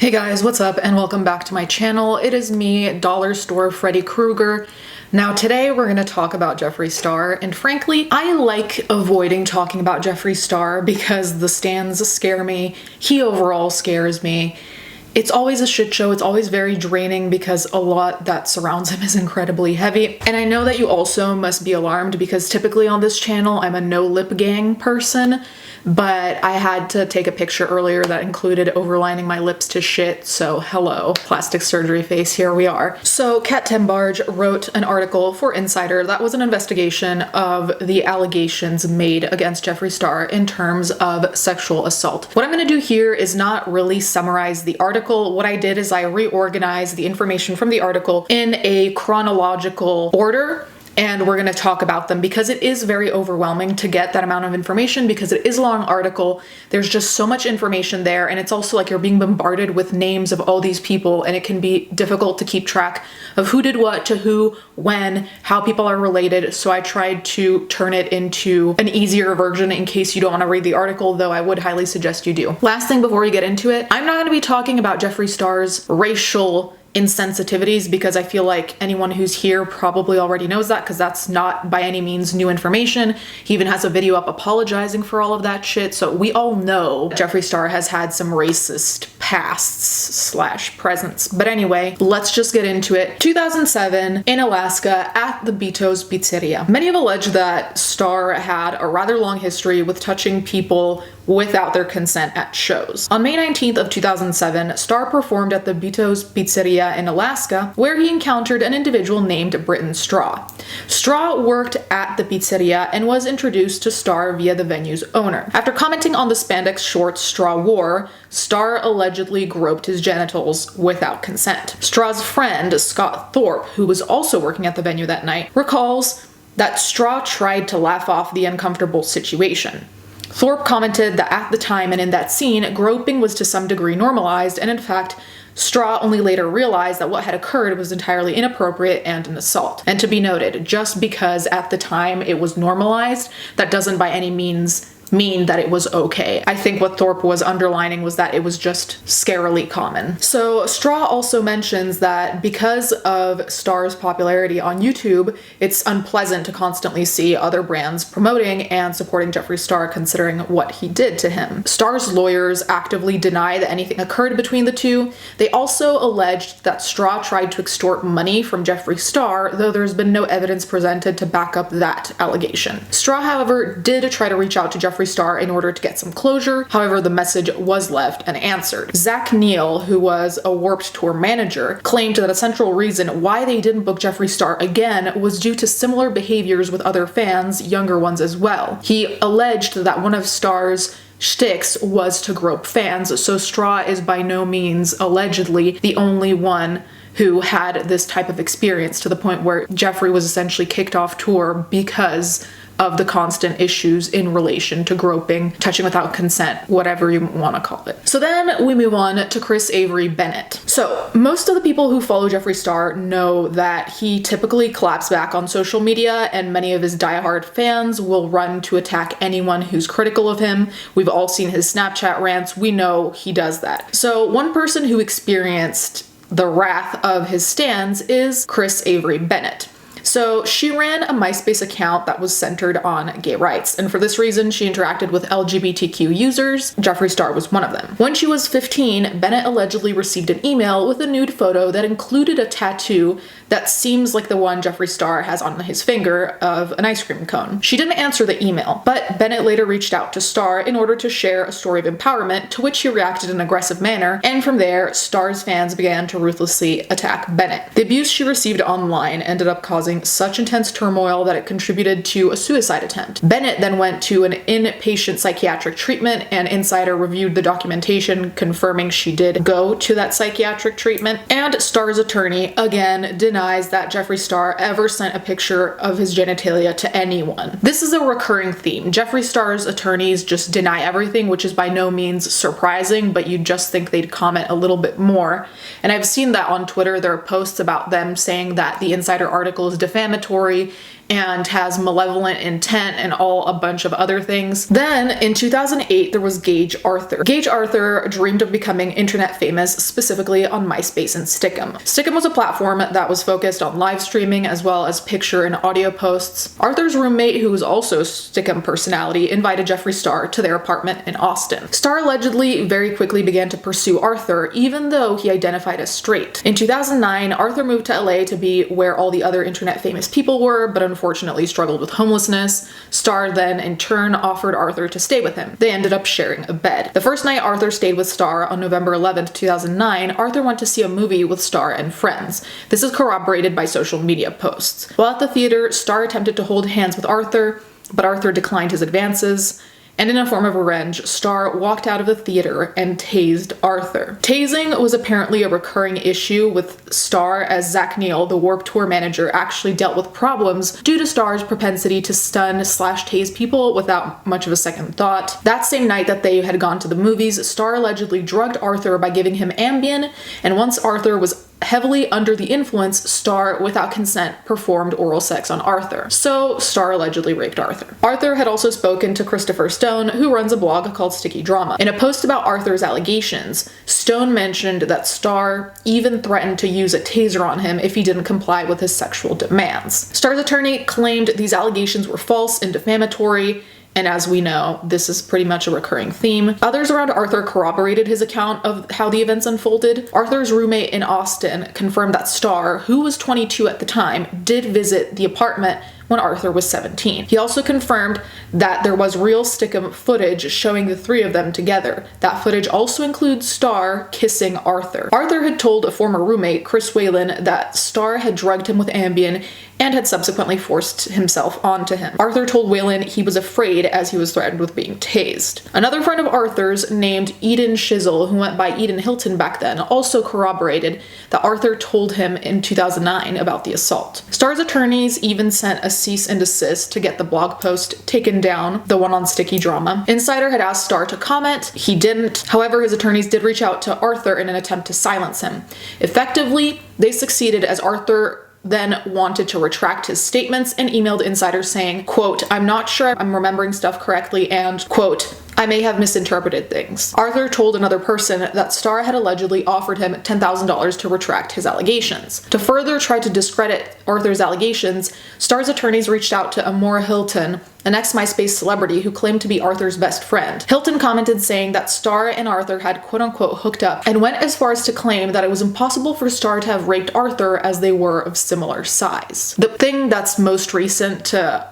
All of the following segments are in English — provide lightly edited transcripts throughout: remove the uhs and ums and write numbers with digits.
Hey guys, what's up and welcome back to my channel. It is me, Dollar Store Freddy Krueger. Now today we're going to talk about Jeffree Star, and frankly, I like avoiding talking about Jeffree Star because the stands scare me. He overall scares me. It's always a shit show. It's always very draining because a lot that surrounds him is incredibly heavy. And I know that you also must be alarmed because typically on this channel, I'm a no lip gang person, but I had to take a picture earlier that included overlining my lips to shit. So hello, plastic surgery face, here we are. So Kat Tenbarge wrote an article for Insider that was an investigation of the allegations made against Jeffree Star in terms of sexual assault. What I'm gonna do here is not really summarize the article. What I did is I reorganized the information from the article in a chronological order, and we're going to talk about them because it is very overwhelming to get that amount of information because it is a long article. There's just so much information there, and it's also like you're being bombarded with names of all these people, and it can be difficult to keep track of who did what to who, when, how people are related. So I tried to turn it into an easier version in case you don't want to read the article, though I would highly suggest you do. Last thing before we get into it, I'm not going to be talking about Jeffree Star's racial insensitivities because I feel like anyone who's here probably already knows that because that's not by any means new information. He even has a video up apologizing for all of that shit. So we all know Jeffree Star has had some racist pasts / presents. But anyway, let's just get into it. 2007 in Alaska at the Barts Pizzeria. Many have alleged that Star had a rather long history with touching people without their consent at shows. On May 19th of 2007, Star performed at the Barts Pizzeria in Alaska, where he encountered an individual named Britton Straw. Straw worked at the pizzeria and was introduced to Star via the venue's owner. After commenting on the spandex shorts Straw wore, Star allegedly groped his genitals without consent. Straw's friend, Scott Thorpe, who was also working at the venue that night, recalls that Straw tried to laugh off the uncomfortable situation. Thorpe commented that at the time and in that scene, groping was to some degree normalized, and in fact, Straw only later realized that what had occurred was entirely inappropriate and an assault. And to be noted, just because at the time it was normalized, that doesn't by any means mean that it was okay. I think what Thorpe was underlining was that it was just scarily common. So Straw also mentions that because of Star's popularity on YouTube, it's unpleasant to constantly see other brands promoting and supporting Jeffree Star considering what he did to him. Star's lawyers actively deny that anything occurred between the two. They also alleged that Straw tried to extort money from Jeffree Star, though there's been no evidence presented to back up that allegation. Straw, however, did try to reach out to Jeffree Star in order to get some closure. However, the message was left unanswered. Zach Neal, who was a Warped Tour manager, claimed that a central reason why they didn't book Jeffree Star again was due to similar behaviors with other fans, younger ones as well. He alleged that one of Star's shticks was to grope fans, so Straw is by no means allegedly the only one who had this type of experience to the point where Jeffree was essentially kicked off tour because of the constant issues in relation to groping, touching without consent, whatever you want to call it. So then we move on to Chris Avery Bennett. So most of the people who follow Jeffree Star know that he typically claps back on social media, and many of his diehard fans will run to attack anyone who's critical of him. We've all seen his Snapchat rants. We know he does that. So one person who experienced the wrath of his stans is Chris Avery Bennett. So she ran a MySpace account that was centered on gay rights, and for this reason she interacted with LGBTQ users. Jeffree Star was one of them. When she was 15, Bennett allegedly received an email with a nude photo that included a tattoo that seems like the one Jeffree Star has on his finger of an ice cream cone. She didn't answer the email, but Bennett later reached out to Star in order to share a story of empowerment, to which he reacted in an aggressive manner, and from there, Star's fans began to ruthlessly attack Bennett. The abuse she received online ended up causing such intense turmoil that it contributed to a suicide attempt. Bennett then went to an inpatient psychiatric treatment, and Insider reviewed the documentation confirming she did go to that psychiatric treatment, and Star's attorney again denies that Jeffree Star ever sent a picture of his genitalia to anyone. This is a recurring theme. Jeffree Star's attorneys just deny everything, which is by no means surprising, but you'd just think they'd comment a little bit more. And I've seen that on Twitter. There are posts about them saying that the Insider article is defamatory and has malevolent intent and a bunch of other things. Then in 2008, there was Gage Arthur. Gage Arthur dreamed of becoming internet famous, specifically on MySpace and Stickam. Stickam was a platform that was focused on live streaming as well as picture and audio posts. Arthur's roommate, who was also a Stickam personality, invited Jeffree Star to their apartment in Austin. Star allegedly very quickly began to pursue Arthur, even though he identified as straight. In 2009, Arthur moved to LA to be where all the other internet famous people were, but unfortunately struggled with homelessness. Star then in turn offered Arthur to stay with him. They ended up sharing a bed. The first night Arthur stayed with Star on November 11th, 2009, Arthur went to see a movie with Star and friends. This is corroborated by social media posts. While at the theater, Star attempted to hold hands with Arthur, but Arthur declined his advances. And in a form of revenge, Star walked out of the theater and tased Arthur. Tasing was apparently a recurring issue with Star, as Zach Neal, the Warped Tour manager, actually dealt with problems due to Star's propensity to stun/tase people without much of a second thought. That same night that they had gone to the movies, Star allegedly drugged Arthur by giving him Ambien, and once Arthur was heavily under the influence, Star, without consent, performed oral sex on Arthur. So Star allegedly raped Arthur. Arthur had also spoken to Christopher Stone, who runs a blog called Sticky Drama. In a post about Arthur's allegations, Stone mentioned that Star even threatened to use a taser on him if he didn't comply with his sexual demands. Star's attorney claimed these allegations were false and defamatory, and as we know, this is pretty much a recurring theme. Others around Arthur corroborated his account of how the events unfolded. Arthur's roommate in Austin confirmed that Star, who was 22 at the time, did visit the apartment when Arthur was 17. He also confirmed that there was real Stickam footage showing the three of them together. That footage also includes Star kissing Arthur. Arthur had told a former roommate, Chris Whalen, that Star had drugged him with Ambien and had subsequently forced himself onto him. Arthur told Whalen he was afraid as he was threatened with being tased. Another friend of Arthur's, named Eden Shizzle, who went by Eden Hilton back then, also corroborated that Arthur told him in 2009 about the assault. Star's attorneys even sent a cease and desist to get the blog post taken down, the one on Sticky Drama. Insider had asked Star to comment. He didn't. However, his attorneys did reach out to Arthur in an attempt to silence him. Effectively, they succeeded, as Arthur then wanted to retract his statements and emailed Insider saying, quote, "I'm not sure I'm remembering stuff correctly," and, quote, "I may have misinterpreted things." Arthur told another person that Star had allegedly offered him $10,000 to retract his allegations. To further try to discredit Arthur's allegations, Star's attorneys reached out to Amora Hilton, an ex-MySpace celebrity who claimed to be Arthur's best friend. Hilton commented saying that Star and Arthur had quote-unquote hooked up, and went as far as to claim that it was impossible for Star to have raped Arthur as they were of similar size. The thing that's most recent to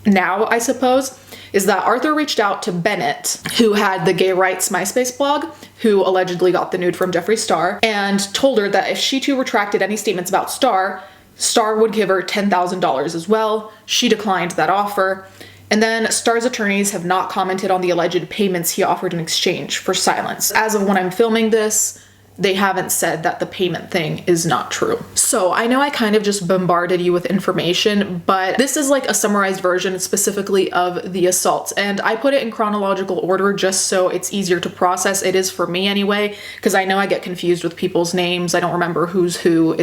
now, I suppose, is that Arthur reached out to Bennett, who had the gay rights MySpace blog, who allegedly got the nude from Jeffree Star, and told her that if she too retracted any statements about Star, Star would give her $10,000 as well. She declined that offer. And then Star's attorneys have not commented on the alleged payments he offered in exchange for silence. As of when I'm filming this, they haven't said that the payment thing is not true. So I know I kind of just bombarded you with information, but this is like a summarized version specifically of the assaults, and I put it in chronological order just so it's easier to process. It is for me anyway, because I know I get confused with people's names. I don't remember who's who.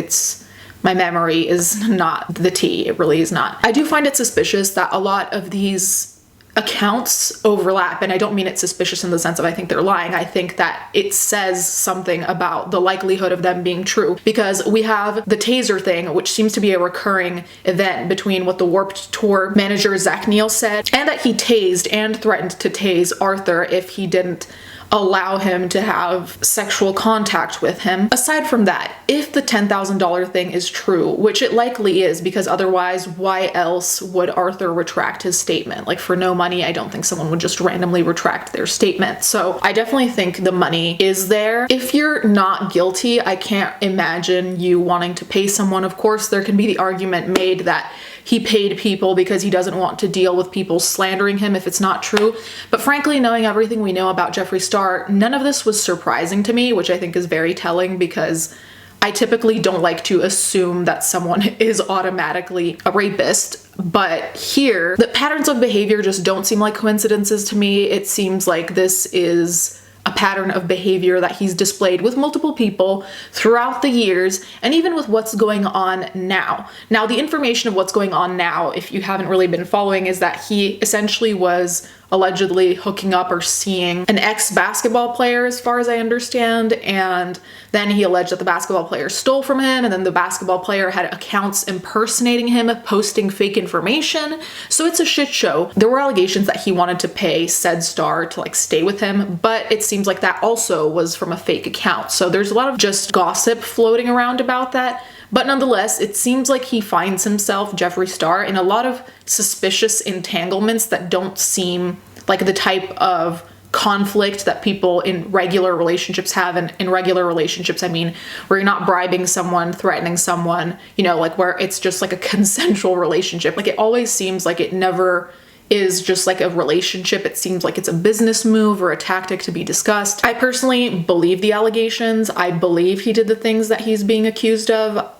My memory is not the tea. It really is not. I do find it suspicious that a lot of these accounts overlap, and I don't mean it's suspicious in the sense of I think they're lying. I think that it says something about the likelihood of them being true, because we have the taser thing, which seems to be a recurring event between what the Warped Tour manager Zach Neal said, and that he tased and threatened to tase Arthur if he didn't allow him to have sexual contact with him. Aside from that, if the $10,000 thing is true, which it likely is, because otherwise why else would Arthur retract his statement? Like, for no money, I don't think someone would just randomly retract their statement. So I definitely think the money is there. If you're not guilty, I can't imagine you wanting to pay someone. Of course, there can be the argument made that he paid people because he doesn't want to deal with people slandering him if it's not true. But frankly, knowing everything we know about Jeffree Star, none of this was surprising to me, which I think is very telling, because I typically don't like to assume that someone is automatically a rapist. But here, the patterns of behavior just don't seem like coincidences to me. It seems like this is a pattern of behavior that he's displayed with multiple people throughout the years, and even with what's going on now. Now, the information of what's going on now, if you haven't really been following, is that he essentially was allegedly hooking up or seeing an ex-basketball player, as far as I understand, and then he alleged that the basketball player stole from him, and then the basketball player had accounts impersonating him, posting fake information. So it's a shit show. There were allegations that he wanted to pay said Star to like stay with him, but it seems like that also was from a fake account. So there's a lot of just gossip floating around about that. But nonetheless, it seems like he finds himself, Jeffree Star, in a lot of suspicious entanglements that don't seem like the type of conflict that people in regular relationships have. And in regular relationships, I mean, where you're not bribing someone, threatening someone, you know, like where it's just like a consensual relationship. Like it always seems like it never is just like a relationship. It seems like it's a business move or a tactic to be discussed. I personally believe the allegations. I believe he did the things that he's being accused of.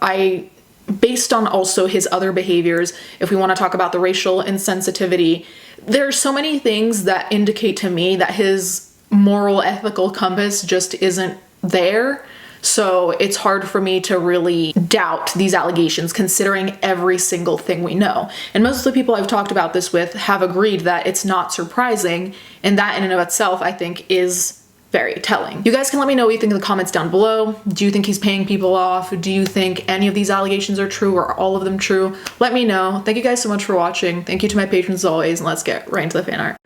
Based on also his other behaviors, if we want to talk about the racial insensitivity, there are so many things that indicate to me that his moral, ethical compass just isn't there. So it's hard for me to really doubt these allegations considering every single thing we know. And most of the people I've talked about this with have agreed that it's not surprising, and that in and of itself I think is very telling. You guys can let me know what you think in the comments down below. Do you think he's paying people off? Do you think any of these allegations are true, or are all of them true? Let me know. Thank you guys so much for watching. Thank you to my patrons as always, and let's get right into the fan art.